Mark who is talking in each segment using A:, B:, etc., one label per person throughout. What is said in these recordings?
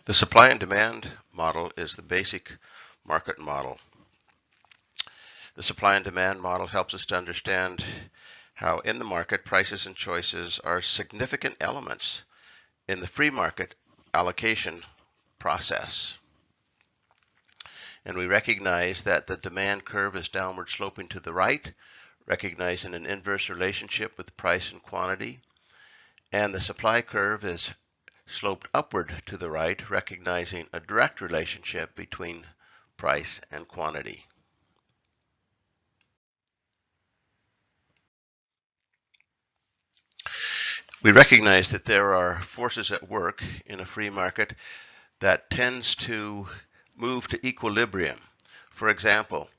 A: The supply and demand model is the basic market model. The supply and demand model helps us to understand how in the market prices and choices are significant elements in the free market allocation process. And we recognize that the demand curve is downward sloping to the right, recognizing an inverse relationship with price and quantity. And the supply curve is sloped upward to the right, recognizing a direct relationship between price and quantity. We recognize that there are forces at work in a free market that tends to move to equilibrium. For example,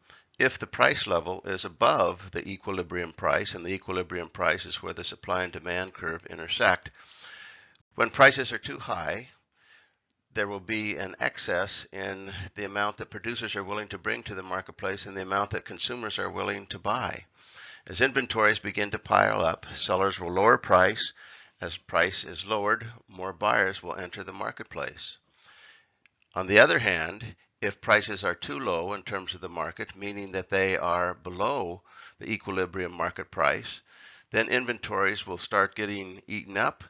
A: if the price level is above the equilibrium price, and the equilibrium price is where the supply and demand curve intersect, when prices are too high, there will be an excess in the amount that producers are willing to bring to the marketplace and the amount that consumers are willing to buy. As inventories begin to pile up, sellers will lower price. As price is lowered, more buyers will enter the marketplace. On the other hand, if prices are too low in terms of the market, meaning that they are below the equilibrium market price, then inventories will start getting eaten up,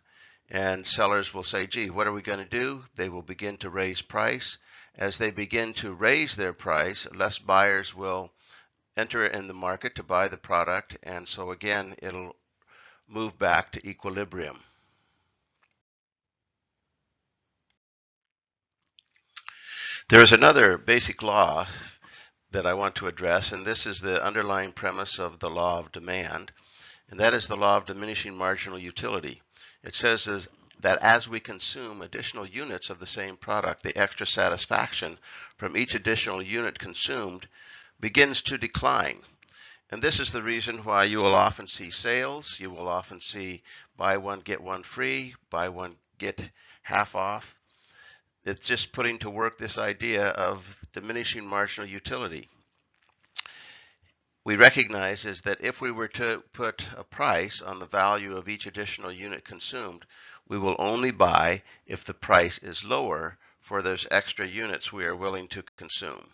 A: and sellers will say, gee, what are we going to do? They will begin to raise price. As they begin to raise their price, less buyers will enter in the market to buy the product, and so again, it'll move back to equilibrium. There is another basic law that I want to address, and this is the underlying premise of the law of demand, and that is the law of diminishing marginal utility. It says that as we consume additional units of the same product, the extra satisfaction from each additional unit consumed begins to decline. And this is the reason why you will often see sales. You will often see buy one, get one free, buy one, get half off. It's just putting to work this idea of diminishing marginal utility. We recognize is that if we were to put a price on the value of each additional unit consumed, we will only buy if the price is lower for those extra units we are willing to consume.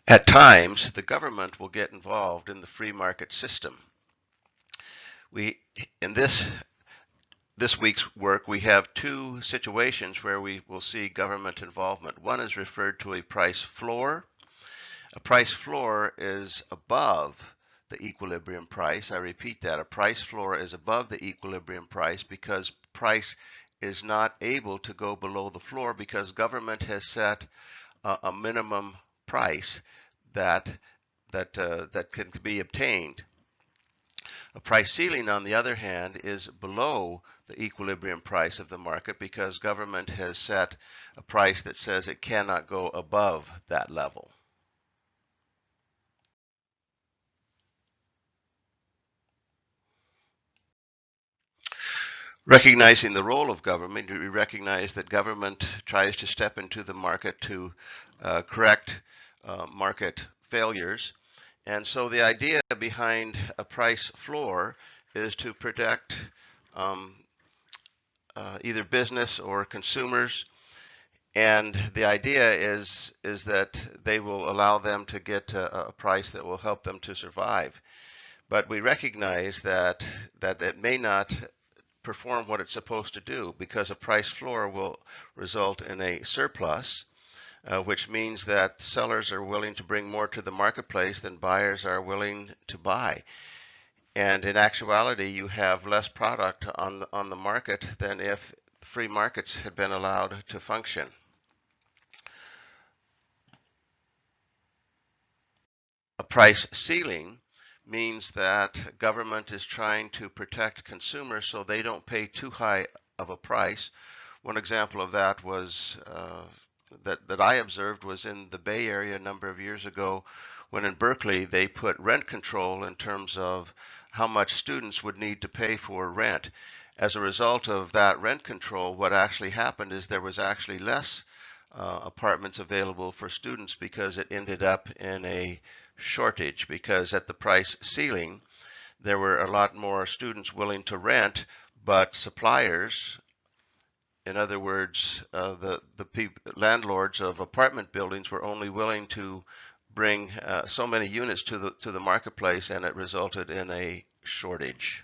A: At times, the government will get involved in the free market system. In this week's work, we have two situations where we will see government involvement. One is referred to a price floor. A price floor is above the equilibrium price. I repeat that. A price floor is above the equilibrium price because price is not able to go below the floor because government has set a minimum price that can be obtained. A price ceiling, on the other hand, is below the equilibrium price of the market because government has set a price that says it cannot go above that level. Recognizing the role of government, we recognize that government tries to step into the market to correct market failures. And so the idea behind a price floor is to protect either business or consumers. And the idea is that they will allow them to get a price that will help them to survive. But we recognize that it may not perform what it's supposed to do because a price floor will result in a surplus, which means that sellers are willing to bring more to the marketplace than buyers are willing to buy. And in actuality, you have less product on the market than if free markets had been allowed to function. A price ceiling means that government is trying to protect consumers so they don't pay too high of a price. One example of that was that I observed was in the Bay Area a number of years ago when in Berkeley they put rent control in terms of how much students would need to pay for rent. As a result of that rent control, what actually happened is there was actually less apartments available for students because it ended up in a shortage, because at the price ceiling there were a lot more students willing to rent, but suppliers, in other words, the landlords of apartment buildings were only willing to bring so many units to the marketplace, and it resulted in a shortage.